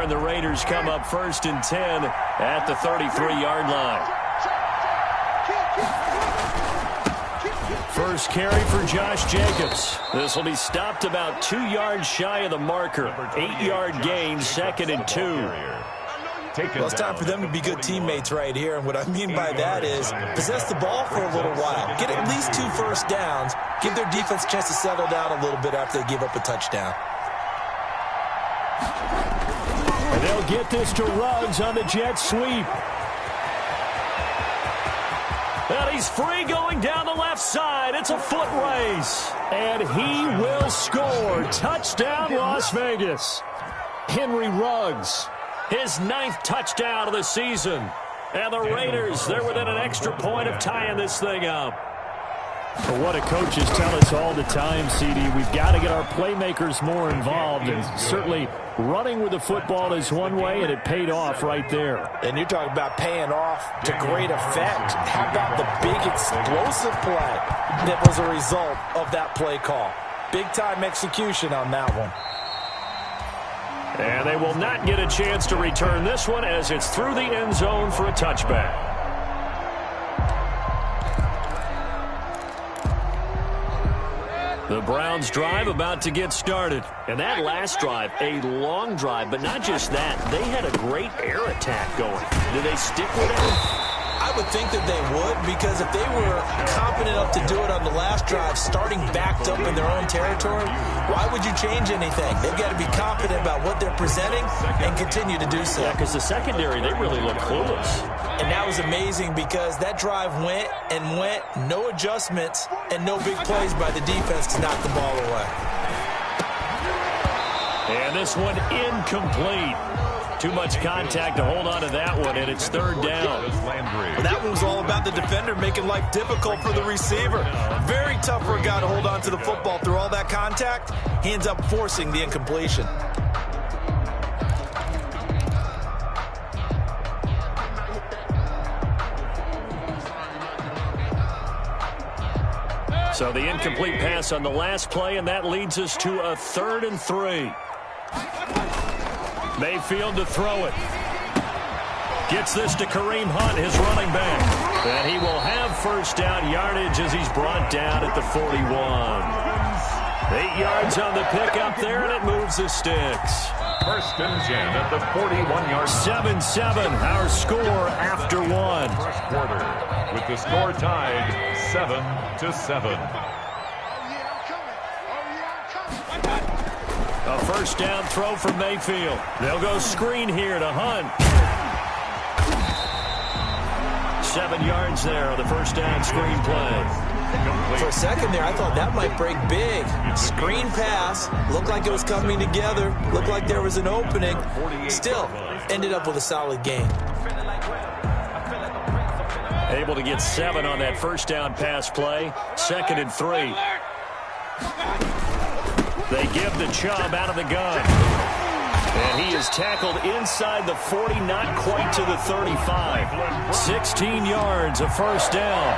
and the Raiders come up 1st and 10 at the 33-yard line. First carry for Josh Jacobs. This will be stopped about 2 yards shy of the marker. 8-yard gain, 2nd and 2. Well, it's time for them to be good teammates right here, and what I mean by that is possess the ball for a little while. Get at least 2 first downs. Give their defense a chance to settle down a little bit after they give up a touchdown. And they'll get this to Ruggs on the jet sweep. And he's free going down the left side. It's a foot race. And he will score. Touchdown, Las Vegas. Henry Ruggs, his 9th touchdown of the season. And the Raiders, they're within an extra point of tying this thing up. Well, what do coaches tell us all the time, CD? We've got to get our playmakers more involved. And certainly running with the football is one way, and it paid off right there. And you're talking about paying off to great effect. How about the big explosive play that was a result of that play call? Big-time execution on that one. And they will not get a chance to return this one as it's through the end zone for a touchback. The Browns drive about to get started. And that last drive, a long drive, but not just that. They had a great air attack going. Do they stick with it? I would think that they would, because if they were confident enough to do it on the last drive, starting backed up in their own territory, why would you change anything? They've got to be confident about what they're presenting and continue to do so. Yeah, because the secondary, they really look clueless. And that was amazing because that drive went and went, no adjustments, and no big plays by the defense to knock the ball away. And this one incomplete. Too much contact to hold on to that one, and it's 3rd down. Well, that one was all about the defender making life difficult for the receiver. Very tough for a guy to hold on to the football through all that contact. He ends up forcing the incompletion. So the incomplete pass on the last play, and that leads us to a 3rd and 3. Mayfield to throw it. Gets this to Kareem Hunt, his running back. And he will have first down yardage as he's brought down at the 41. 8 yards on the pickup there, and it moves the sticks. 1st and 10 at the 41-yard. 7-7, our score after 1. First quarter, with the score tied 7-7. A first down throw for Mayfield. They'll go screen here to Hunt. 7 yards there on the first down screen play. For a second there, I thought that might break big. Screen pass. Looked like it was coming together. Looked like there was an opening. Still, ended up with a solid gain. Able to get 7 on that first down pass play. 2nd and 3. They give the Chubb out of the gun. And he is tackled inside the 40, not quite to the 35. 16 yards, a first down.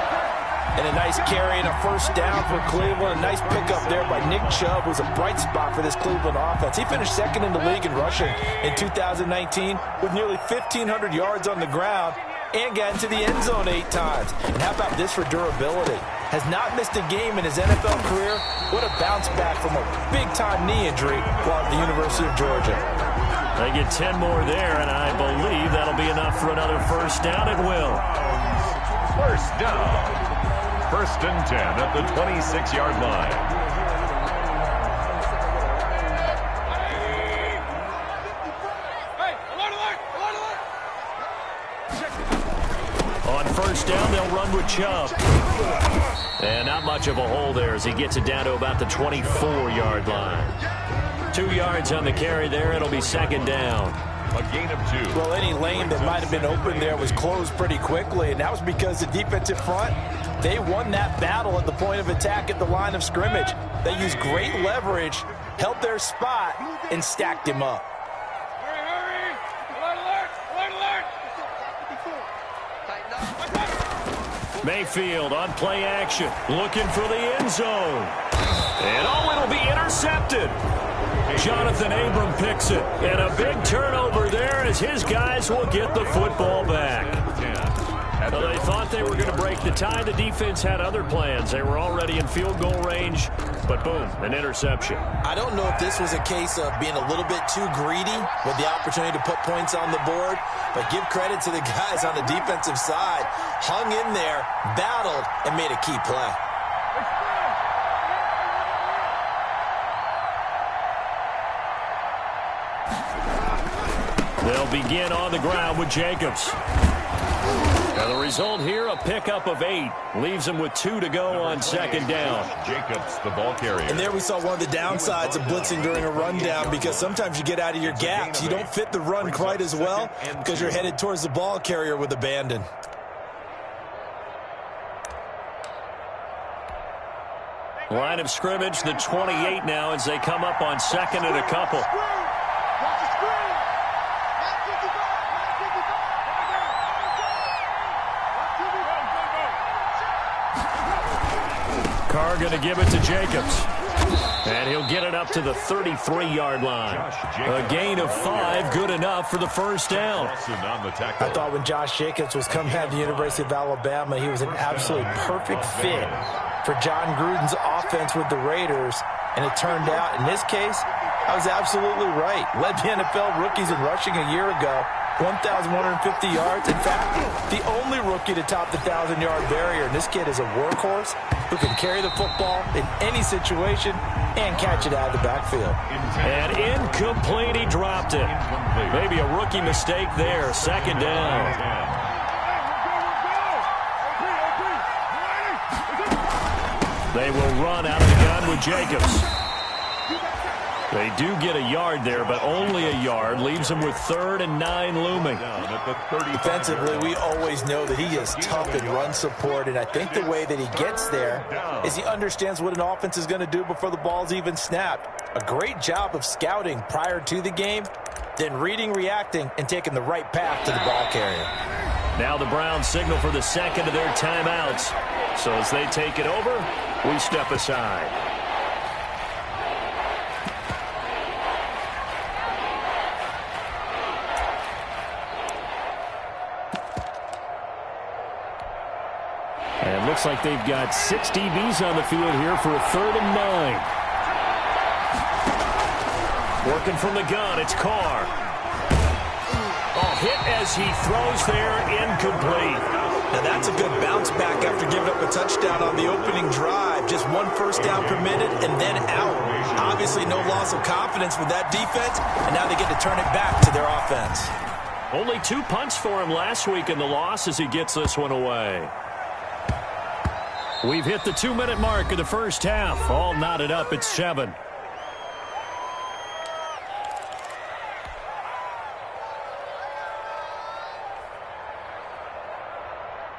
And a nice carry and a first down for Cleveland. A nice pickup there by Nick Chubb, who's a bright spot for this Cleveland offense. He finished 2nd in the league in rushing in 2019 with nearly 1,500 yards on the ground and got into the end zone 8 times. And how about this for durability? Has not missed a game in his NFL career. What a bounce back from a big-time knee injury while at the University of Georgia. They get 10 more there, and I believe that'll be enough for another first down. It will. First down. 1st and 10 at the 26-yard line. On first down, they'll run with Chubb. And not much of a hole there as he gets it down to about the 24-yard line. 2 yards on the carry there. It'll be 2nd down. A gain of 2. Well, any lane that might have been open there was closed pretty quickly, and that was because the defensive front, they won that battle at the point of attack at the line of scrimmage. They used great leverage, held their spot, and stacked him up. Mayfield on play action, looking for the end zone. And it'll be intercepted. Jonathan Abram picks it. And a big turnover there as his guys will get the football back. Well, they thought they were going to break the tie. The defense had other plans. They were already in field goal range, but boom, an interception. I don't know if this was a case of being a little bit too greedy with the opportunity to put points on the board, but give credit to the guys on the defensive side. Hung in there, battled, and made a key play. They'll begin on the ground with Jacobs. And the result here, a pickup of 8. Leaves them with 2 to go on second down. Jacobs, the ball carrier. And there we saw one of the downsides of blitzing during a rundown, because sometimes you get out of your gaps. You don't fit the run quite as well because you're headed towards the ball carrier with abandon. Line of scrimmage, the 28 now as they come up on second and a couple. Carr going to give it to Jacobs. And he'll get it up to the 33-yard line. A gain of 5, good enough for the first down. I thought when Josh Jacobs was coming out of the University of Alabama, he was an absolute perfect fit for John Gruden's offense with the Raiders. And it turned out, in this case, I was absolutely right. Led the NFL rookies in rushing a year ago. 1,150 yards. In fact, the only rookie to top the 1,000-yard barrier. And this kid is a workhorse who can carry the football in any situation and catch it out of the backfield. And incomplete, he dropped it. Maybe a rookie mistake there. Second down. They will run out of the gun with Jacobs. They do get a yard there, but only a yard. Leaves them with 3rd and 9 looming. Defensively, we always know that he is tough in run support, and I think the way that he gets there is he understands what an offense is going to do before the ball's even snapped. A great job of scouting prior to the game, then reading, reacting, and taking the right path to the ball carrier. Now the Browns signal for the second of their timeouts. So as they take it over, we step aside. And looks like they've got 6 DBs on the field here for a 3rd and 9. Working from the gun, it's Carr. Oh, hit as he throws there, incomplete. Now that's a good bounce back after giving up a touchdown on the opening drive. Just 1 first down permitted and then out. Obviously no loss of confidence with that defense, and now they get to turn it back to their offense. Only 2 punts for him last week in the loss as he gets this one away. We've hit the 2-minute mark of the first half. All knotted up at 7.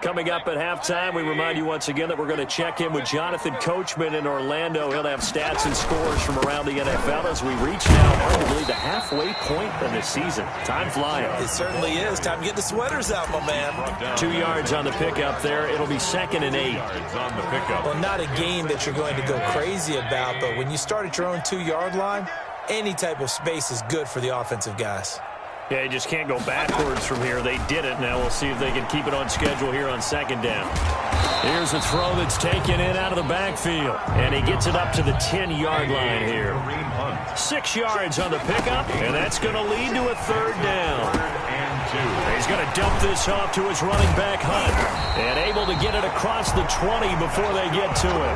Coming up at halftime, we remind you once again that we're going to check in with Jonathan Coachman in Orlando. He'll have stats and scores from around the NFL as we reach now arguably the halfway point of the season. Time flying. It certainly is. Time to get the sweaters out, my man. 2 yards on the pickup there. It'll be 2nd and 8. On the pickup. Well, not a game that you're going to go crazy about, but when you start at your own 2-yard line, any type of space is good for the offensive guys. Yeah, you just can't go backwards from here. They did it. Now we'll see if they can keep it on schedule here on second down. Here's a throw that's taken in out of the backfield. And he gets it up to the 10-yard line here. 6 yards on the pickup, and that's going to lead to a 3rd down. He's going to dump this off to his running back, Hunt. And able to get it across the 20 before they get to it.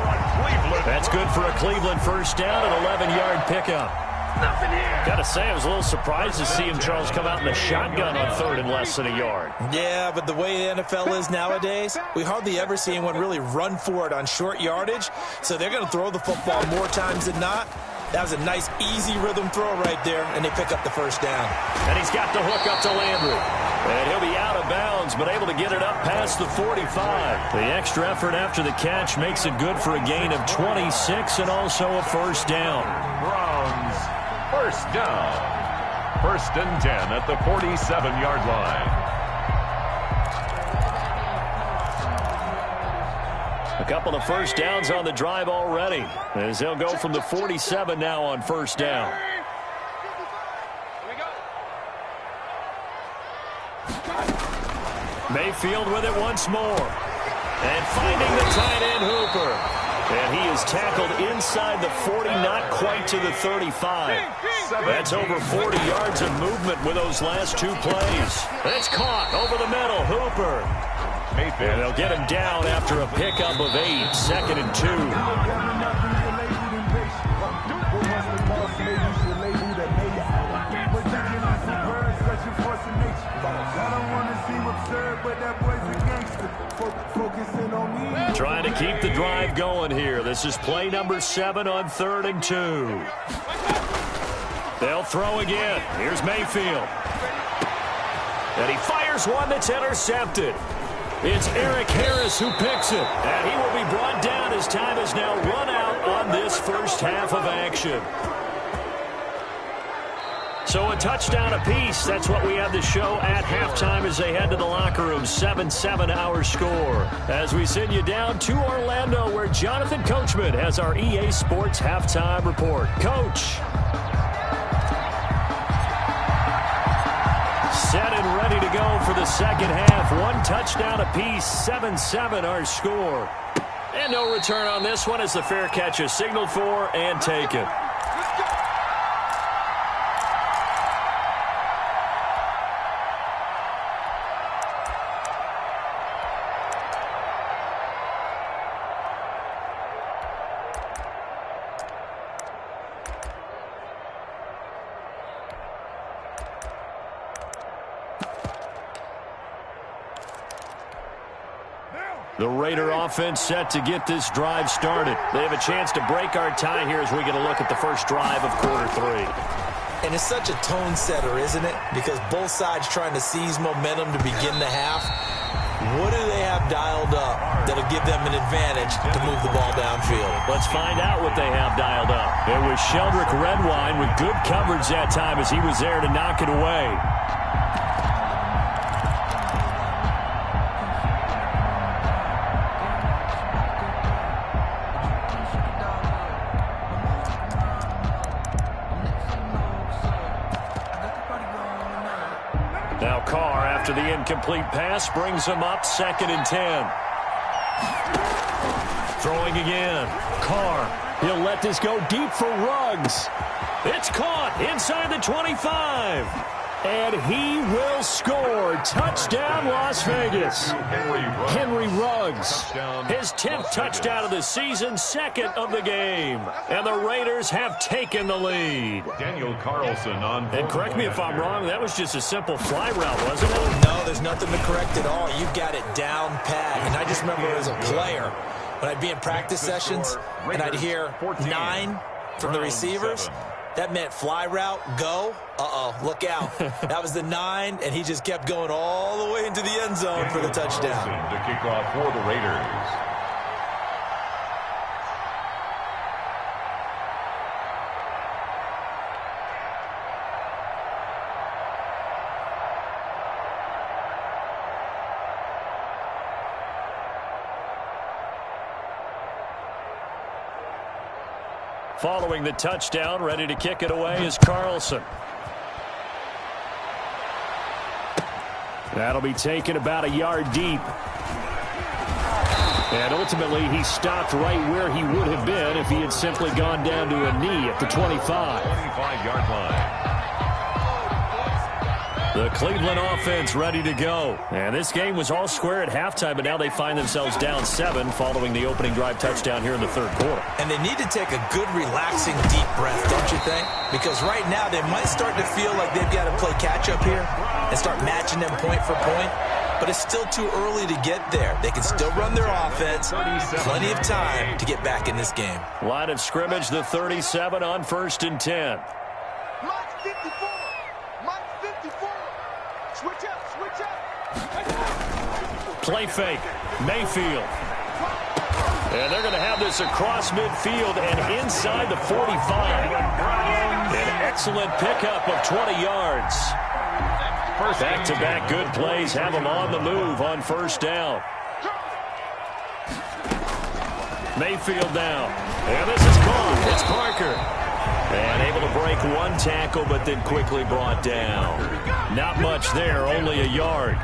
That's good for a Cleveland first down, an 11-yard pickup. Got to say, I was a little surprised to see him, Charles, come out in the shotgun on 3rd and less than a yard. Yeah, but the way the NFL is nowadays, we hardly ever see anyone really run for it on short yardage. So they're going to throw the football more times than not. That was a nice, easy rhythm throw right there, and they pick up the first down. And he's got the hook up to Landry. And he'll be out of bounds, but able to get it up past the 45. The extra effort after the catch makes it good for a gain of 26 and also a first down. Browns, first down. 1st and 10 at the 47-yard line. A couple of first downs on the drive already, as they'll go from the 47 now on first down. Mayfield with it once more. And finding the tight end Hooper. And he is tackled inside the 40, not quite to the 35. That's over 40 yards of movement with those last two plays. It's caught over the middle. Hooper. And they'll get him down after a pickup of 8. 2nd and 2. Trying to keep the drive going here. This is play number 7 on 3rd and 2. They'll throw again. Here's Mayfield. And he fires one that's intercepted. It's Eric Harris who picks it. And he will be brought down as time has now run out on this first half of action. So a touchdown apiece. That's what we have to show at halftime as they head to the locker room. 7-7 our score. As we send you down to Orlando, where Jonathan Coachman has our EA Sports halftime report. Coach. Set and ready to go for the second half. One touchdown apiece. 7-7 our score. And no return on this one as the fair catch is signaled for and taken. The Raider offense set to get this drive started. They have a chance to break our tie here as we get a look at the first drive of quarter 3. And it's such a tone setter, isn't it? Because both sides trying to seize momentum to begin the half. What do they have dialed up that'll give them an advantage to move the ball downfield? Let's find out what they have dialed up. It was Sheldrick Redwine with good coverage that time as he was there to knock it away. Now Carr, after the incomplete pass, brings him up 2nd and 10. Throwing again. Carr, he'll let this go deep for Ruggs. It's caught inside the 25. And he will score. Touchdown, Las Vegas. Henry Ruggs. His 10th touchdown of the season, 2nd of the game. And the Raiders have taken the lead. Daniel Carlson on. And correct me if I'm wrong, that was just a simple fly route, wasn't it? No, there's nothing to correct at all. You've got it down pat. And I just remember as a player, when I'd be in practice sessions, and I'd hear 9 from the receivers, that meant fly route, go. Uh-oh, look out. That was the 9, and he just kept going all the way into the end zone for the touchdown. To kick off for the Raiders. Following the touchdown, ready to kick it away is Carlson. That'll be taken about a yard deep. And ultimately, he stopped right where he would have been if he had simply gone down to a knee at the 25. 25-yard line. The Cleveland offense ready to go. And this game was all square at halftime, but now they find themselves down 7 following the opening drive touchdown here in the 3rd quarter. And they need to take a good, relaxing, deep breath, don't you think? Because right now they might start to feel like they've got to play catch-up here and start matching them point for point. But it's still too early to get there. They can still run their offense. Plenty of time to get back in this game. Line of scrimmage, the 37 on 1st and 10. Play fake. Mayfield. And they're going to have this across midfield and inside the 45. An excellent pickup of 20 yards. Back-to-back good plays have them on the move on 1st down. Mayfield down. And this is caught. It's Parker. And able to break one tackle, but then quickly brought down. Not much there, only a yard.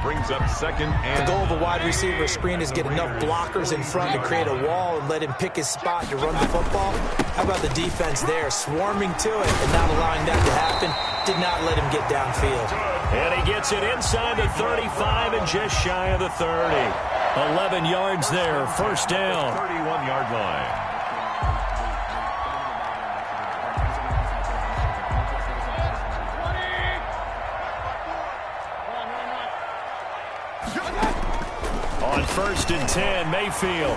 Brings up second and... The goal of a wide receiver screen is get enough blockers in front to create a wall and let him pick his spot to run the football. How about the defense there, swarming to it and not allowing that to happen? Did not let him get downfield. And he gets it inside the 35 and just shy of the 30. 11 yards there, first down. 31-yard line. On 1st and 10, Mayfield.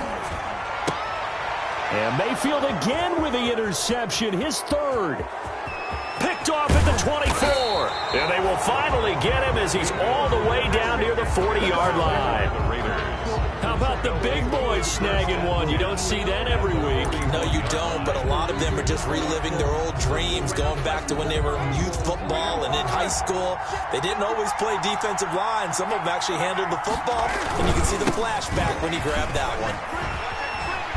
And Mayfield again with the interception, his third. Picked off at the 24. And they will finally get him as he's all the way down near the 40-yard line. How about the big boys snagging one? You don't see that every week. No, you don't, but a lot of them are just reliving their old dreams, going back to when they were in youth football and in high school. They didn't always play defensive line. Some of them actually handled the football, and you can see the flashback when he grabbed that one.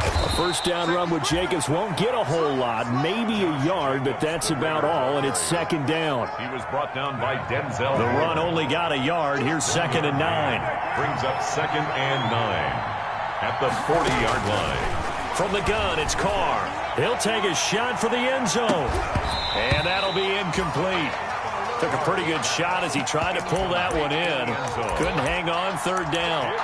A first down run with Jacobs won't get a whole lot, maybe a yard, but that's about all, and it's second down. He was brought down by Denzel. The run only got a yard. Here's 2nd and 9. Brings up 2nd and 9 at the 40-yard line. From the gun, it's Carr. He'll take a shot for the end zone, and that'll be incomplete. Took a pretty good shot as he tried to pull that one in. Couldn't hang on, third down.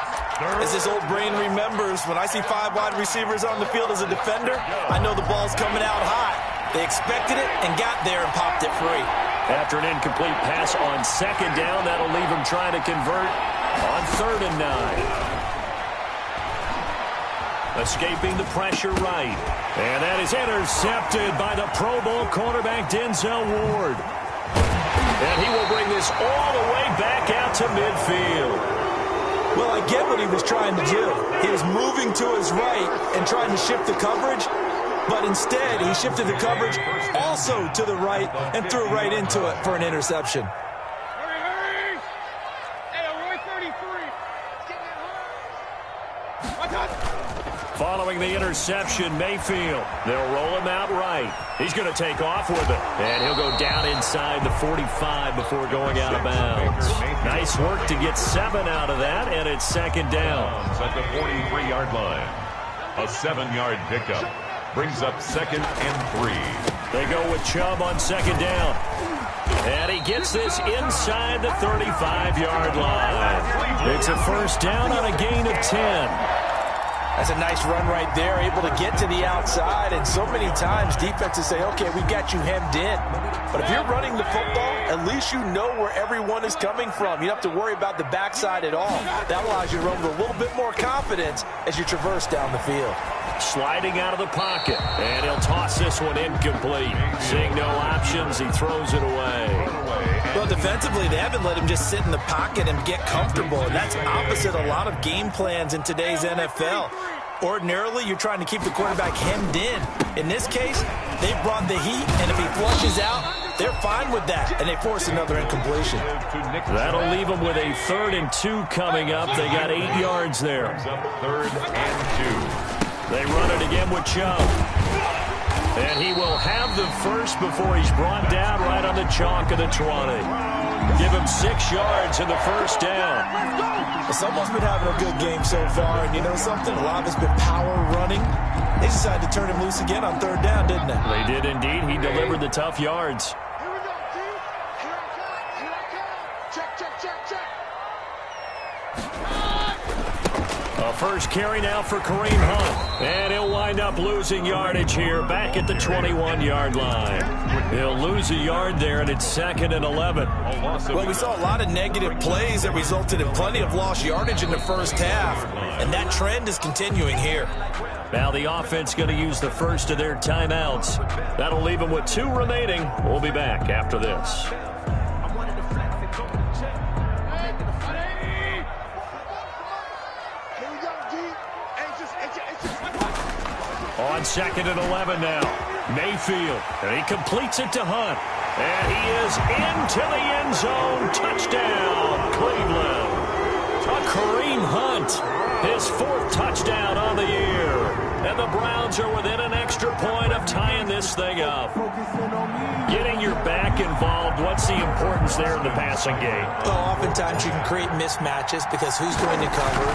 As his old brain remembers, when I see 5 wide receivers on the field as a defender, I know the ball's coming out high. They expected it and got there and popped it free. After an incomplete pass on 2nd down, that'll leave him trying to convert on 3rd and 9. Escaping the pressure right. And that is intercepted by the Pro Bowl cornerback Denzel Ward. And he will bring this all the way back out to midfield. Well, I get what he was trying to do. He was moving to his right and trying to shift the coverage, but instead he shifted the coverage also to the right and threw right into it for an interception. Hurry! Hey, Roy 33. It's getting hard. Following the interception, Mayfield. They'll roll him out right. He's going to take off with it. And he'll go down inside the 45 before going out of bounds. Nice work to get 7 out of that, and it's second down. At the 43-yard line. A 7-yard pickup. Brings up 2nd and 3. They go with Chubb on second down. And he gets this inside the 35-yard line. It's a first down on a gain of 10. That's a nice run right there, able to get to the outside. And so many times defenses say, okay, we got you hemmed in. But if you're running the football, at least you know where everyone is coming from. You don't have to worry about the backside at all. That allows you to run with a little bit more confidence as you traverse down the field. Sliding out of the pocket, and he'll toss this one incomplete. Seeing no options, he throws it away. Well, defensively, they haven't let him just sit in the pocket and get comfortable, and that's opposite a lot of game plans in today's NFL. Ordinarily, you're trying to keep the quarterback hemmed in. In this case, they brought the heat, and if he flushes out, they're fine with that, and they force another incompletion. That'll leave them with a 3rd and 2 coming up. They got 8 yards there. 3rd and 2. They run it again with Chubb. And he will have the first before he's brought down right on the chalk of the 20. Give him 6 yards in the first down. Well, someone's been having a good game so far, and you know something? A lot of it's been power running. They decided to turn him loose again on 3rd down, didn't they? They did indeed. He delivered the tough yards. Here we go, team. Here I come. Check. A first carry now for Kareem Hunt. And he'll wind up losing yardage here back at the 21-yard line. He'll lose a yard there, and it's 2nd and 11. Well, we saw a lot of negative plays that resulted in plenty of lost yardage in the first half, and that trend is continuing here. Now the offense going to use the first of their timeouts. That'll leave them with 2 remaining. We'll be back after this. On 2nd and 11 now. Mayfield, and he completes it to Hunt. And he is into the end zone. Touchdown, Cleveland. A Kareem Hunt, his 4th touchdown on the year. And the Browns are within an extra point of tying this thing up. Getting your back involved, what's the importance there in the passing game? Well, oftentimes you can create mismatches because who's going to cover?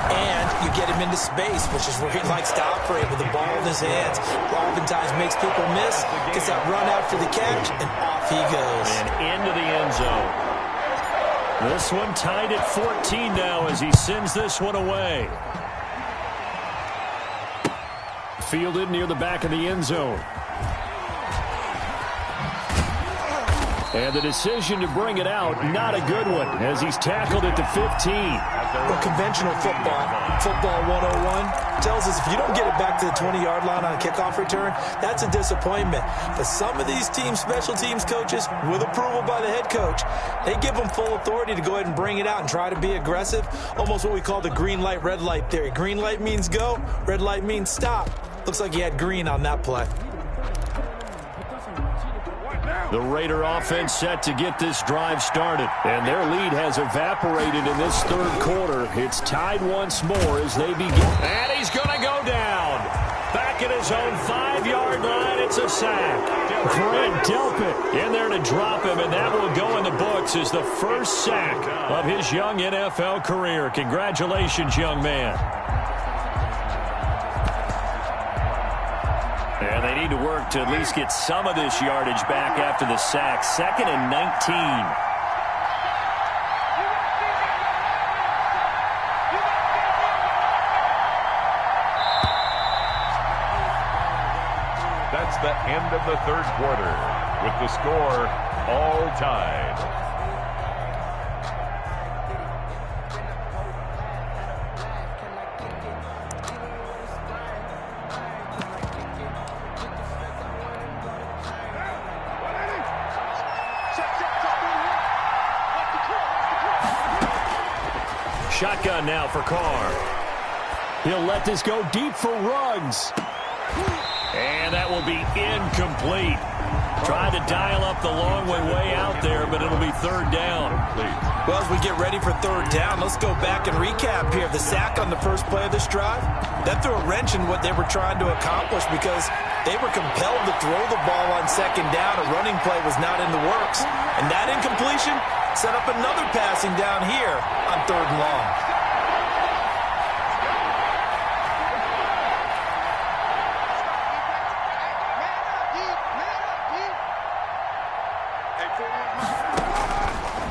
And you get him into space, which is where he likes to operate with the ball in his hands. Oftentimes makes people miss, gets that run out for the catch, and off he goes. And into the end zone. This one tied at 14 now as he sends this one away. Fielded near the back of the end zone. And the decision to bring it out, not a good one, as he's tackled at the 15. Well, conventional football 101, tells us if you don't get it back to the 20-yard line on a kickoff return, that's a disappointment. But some of these teams, special teams coaches, with approval by the head coach, they give them full authority to go ahead and bring it out and try to be aggressive, almost what we call the green light, red light theory. Green light means go, red light means stop. Looks like he had green on that play. The Raider offense set to get this drive started, and their lead has evaporated in this third quarter. It's tied once more as they begin. And he's going to go down. Back at his own 5-yard line, it's a sack. Grant Delpit in there to drop him, and that will go in the books as the first sack of his young NFL career. Congratulations, young man. And they need to work to at least get some of this yardage back after the sack. 2nd and 19. That's the end of the third quarter, with the score all tied. Shotgun now for Carr. He'll let this go deep for Ruggs. And that will be incomplete. Tried to dial up the long way out there, but it'll be third down. Well, as we get ready for third down, let's go back and recap here. The sack on the first play of this drive, that threw a wrench in what they were trying to accomplish because they were compelled to throw the ball on second down. A running play was not in the works. And that incompletion set up another passing down here on third and long.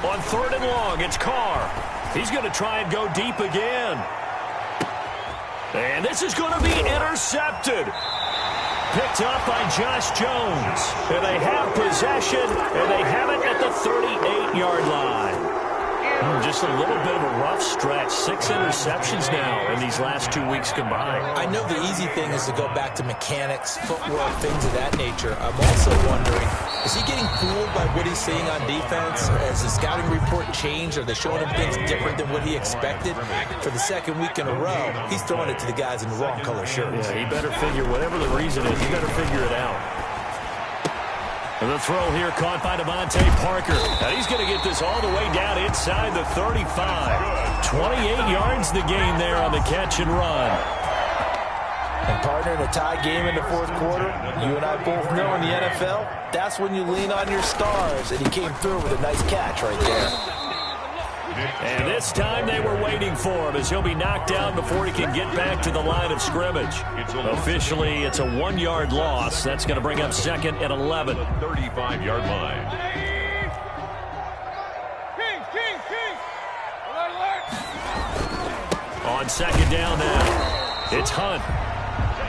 On third and long, it's Carr. He's going to try and go deep again. And this is going to be intercepted. Picked up by Josh Jones. And they have possession, and they have it at the 38-yard line. Just a little bit of a rough stretch. 6 interceptions now in these last 2 weeks combined. I know the easy thing is to go back to mechanics, footwork, things of that nature. I'm also wondering, is he getting fooled by what he's seeing on defense? Has the scouting report changed? Are they showing him things different than what he expected? For the second week in a row, he's throwing it to the guys in the wrong color shirts. Yeah, he better figure, whatever the reason is, he better figure it out. And the throw here caught by Devontae Parker. Now he's going to get this all the way down inside the 35. 28 yards the gain there on the catch and run. And partner, in a tie game in the fourth quarter, you and I both know in the NFL, that's when you lean on your stars. And he came through with a nice catch right there. And this time they were waiting for him as he'll be knocked down before he can get back to the line of scrimmage. Officially, it's a 1-yard loss. That's going to bring up 2nd and 11. 35-yard line. On second down now, it's Hunt.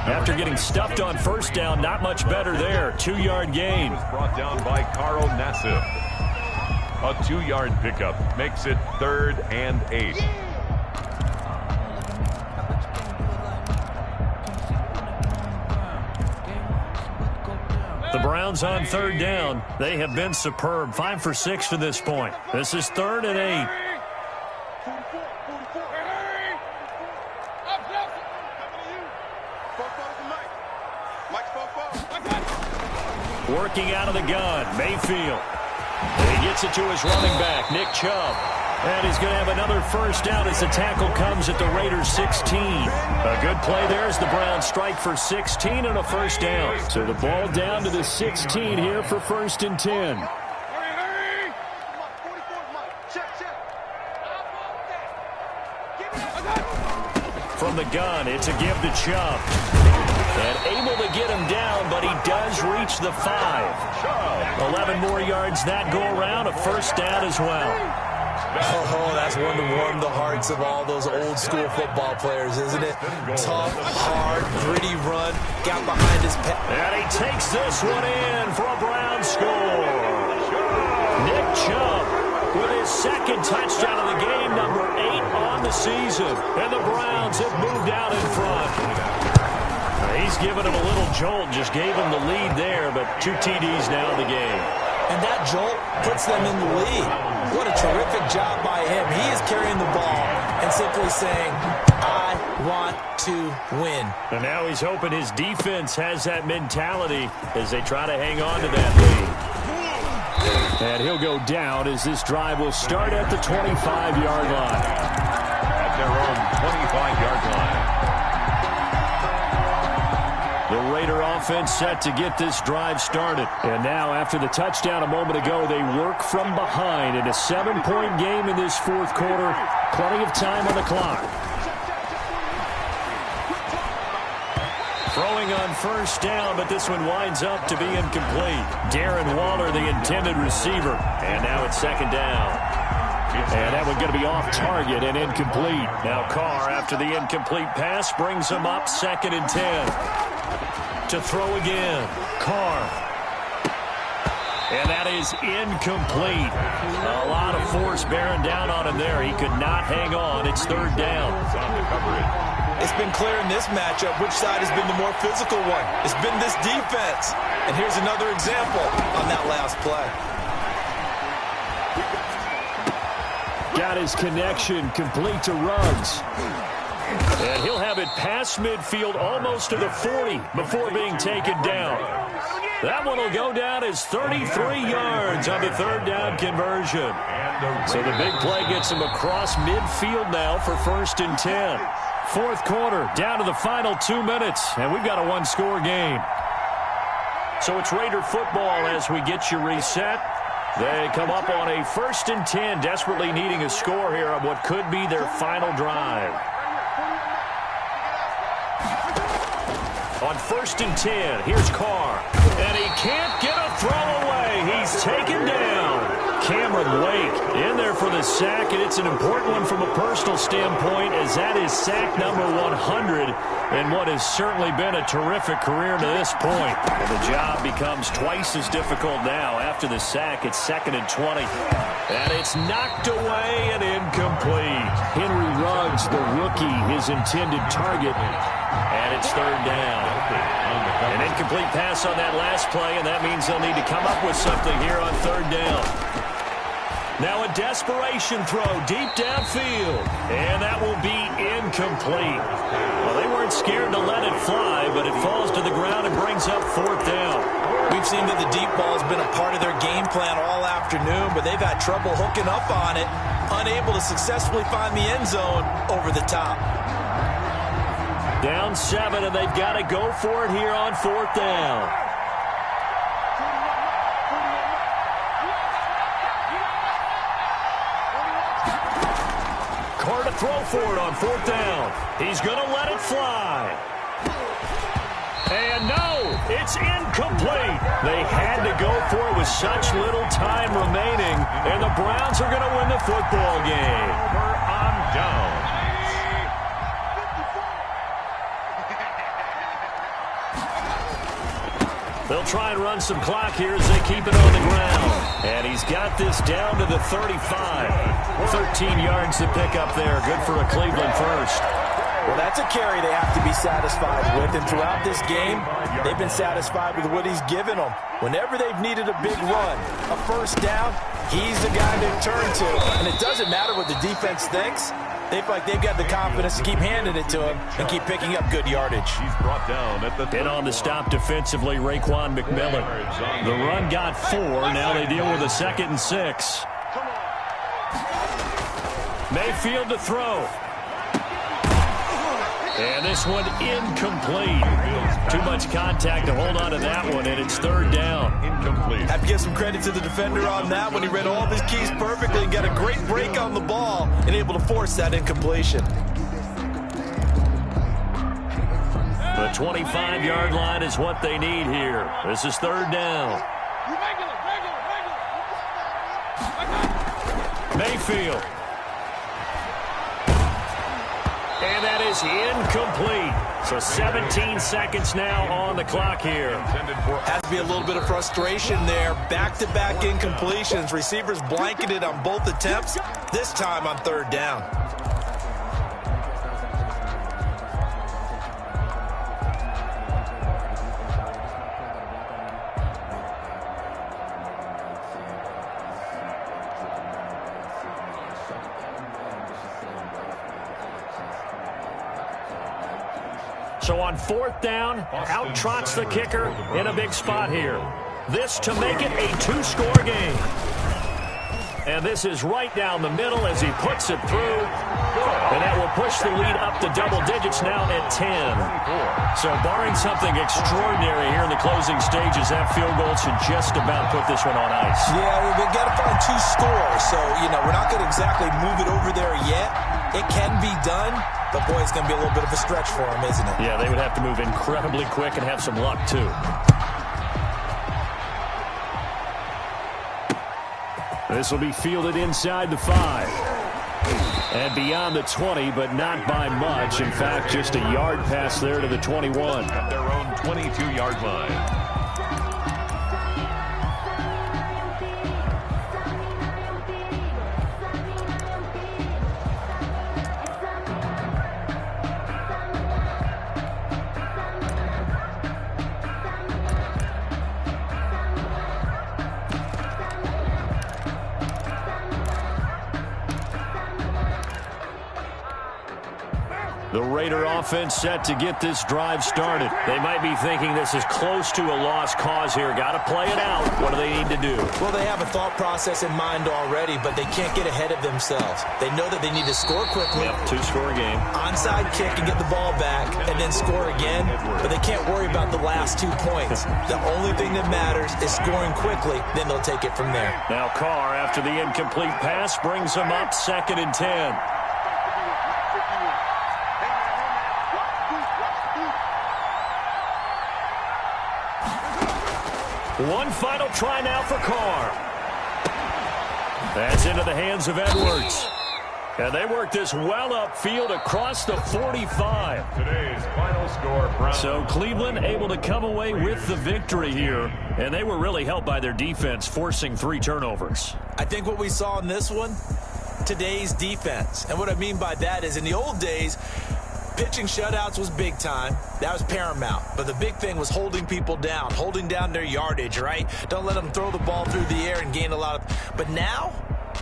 After getting stuffed on first down, not much better there. 2-yard gain. Brought down by Carl Nassib. A 2-yard pickup makes it 3rd and 8. The Browns on third down. They have been superb. 5 for 6 to this point. This is 3rd and 8. Working out of the gun, Mayfield. And he gets it to his running back, Nick Chubb. And he's going to have another first down as the tackle comes at the Raiders' 16. A good play there as the Browns strike for 16 and a first down. So the ball down to the 16 here for 1st and 10. From the gun, it's a give to Chubb. And able to get him down, but he does reach the 5. 11 more yards that go around, a first down as well. Oh, that's one to warm the hearts of all those old school football players, isn't it? Tough, hard, gritty run, got behind his pet. And he takes this one in for a Brown score. Nick Chubb with his second touchdown of the game, number 8 on the season. And the Browns have moved out in front. He's given him a little jolt, just gave him the lead there, but 2 TDs now in the game. And that jolt puts them in the lead. What a terrific job by him. He is carrying the ball and simply saying, I want to win. And now he's hoping his defense has that mentality as they try to hang on to that lead. And he'll go down as this drive will start at the 25-yard line. At their own 25-yard line. The Raider offense set to get this drive started. And now, after the touchdown a moment ago, they work from behind in a 7-point game in this 4th quarter. Plenty of time on the clock. Throwing on first down, but this one winds up to be incomplete. Darren Waller, the intended receiver. And now it's 2nd down. And that one going to be off target and incomplete. Now Carr, after the incomplete pass, brings him up 2nd and 10. To throw again. Carr. And that is incomplete. A lot of force bearing down on him there. He could not hang on. It's 3rd down. It's been clear in this matchup which side has been the more physical one. It's been this defense. And here's another example on that last play. Got his connection complete to Ruggs. And he'll have it past midfield almost to the 40 before being taken down. That one will go down as 33 yards on the 3rd down conversion. So the big play gets him across midfield now for 1st and 10. 4th quarter, down to the final 2 minutes, and we've got a 1-score game. So it's Raider football as we get you reset. They come up on a 1st and 10, desperately needing a score here on what could be their final drive. On 1st and 10, here's Carr. And he can't get a throw away. He's taken down. Cameron Wake in there for the sack, and it's an important one from a personal standpoint as that is sack number 100 and what has certainly been a terrific career to this point. And the job becomes twice as difficult now. After the sack, it's 2nd and 20. And it's knocked away and incomplete. Henry Ruggs, the rookie, his intended target. And it's 3rd down. An incomplete pass on that last play, and that means they'll need to come up with something here on 3rd down. Now a desperation throw deep downfield, and that will be incomplete. Well, they weren't scared to let it fly, but it falls to the ground and brings up 4th down. We've seen that the deep ball has been a part of their game plan all afternoon, but they've had trouble hooking up on it, unable to successfully find the end zone over the top. Down 7, and they've got to go for it here on 4th down. Carr to throw for it on 4th down. He's going to let it fly. And no, it's incomplete. They had to go for it with such little time remaining, and the Browns are going to win the football game. Over on down. They'll try and run some clock here as they keep it on the ground. And he's got this down to the 35. 13 yards to pick up there. Good for a Cleveland first. Well, that's a carry they have to be satisfied with. And throughout this game, they've been satisfied with what he's given them. Whenever they've needed a big run, a first down, he's the guy to turn to. And it doesn't matter what the defense thinks. They feel like they've got the confidence to keep handing it to him and keep picking up good yardage. He's brought down at the and on the stop defensively, Raekwon McMillan. The run got 4. Now they deal with a 2nd and 6. Mayfield to throw. And this one incomplete. Too much contact to hold on to that one, and it's third down. Incomplete. Have to give some credit to the defender on that one. He read all of his keys perfectly and got a great break on the ball and able to force that incompletion. The 25-yard line is what they need here. This is third down. Mayfield. And that is incomplete. So 17 seconds now on the clock here. Has to be a little bit of frustration there. Back-to-back incompletions. Receivers blanketed on both attempts, this time on third down. So on fourth down, out trots the kicker in a big spot here. This to make it a two-score game. And this is right down the middle as he puts it through. And that will push the lead up to double digits now at 10. So barring something extraordinary here in the closing stages, that field goal should just about put this one on ice. Yeah, we've got to find two scores. So, we're not going to exactly move it over there yet. It can be done, but boy, it's going to be a little bit of a stretch for him, isn't it? Yeah, they would have to move incredibly quick and have some luck, too. This will be fielded inside the 5. And beyond the 20, but not by much. In fact, just a yard pass there to the 21. At their own 22-yard line. The Raider offense set to get this drive started. They might be thinking this is close to a lost cause here. Got to play it out. What do they need to do? Well, they have a thought process in mind already, but they can't get ahead of themselves. They know that they need to score quickly. Yep, two-score game. Onside kick and get the ball back and then score again, but they can't worry about the last 2 points. The only thing that matters is scoring quickly, then they'll take it from there. Now Carr, after the incomplete pass, brings them up 2nd and 10. One final try now for Carr. That's into the hands of Edwards. And they work this well upfield across the 45. Today's final score, Browns. So Cleveland able to come away with the victory here. And they were really helped by their defense, forcing 3 turnovers. I think what we saw in this one, today's defense. And what I mean by that is in the old days, pitching shutouts was big time. That was paramount. But the big thing was holding people down, holding down their yardage, right? Don't let them throw the ball through the air and gain a lot of... But now,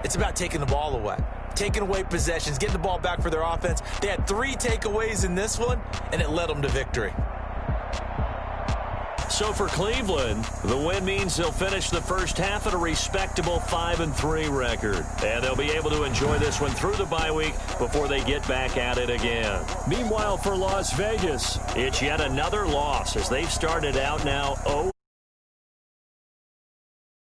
it's about taking the ball away. Taking away possessions, getting the ball back for their offense. They had 3 takeaways in this one, and it led them to victory. So for Cleveland, the win means they'll finish the first half at a respectable 5-3 record. And they'll be able to enjoy this one through the bye week before they get back at it again. Meanwhile, for Las Vegas, it's yet another loss as they've started out now 0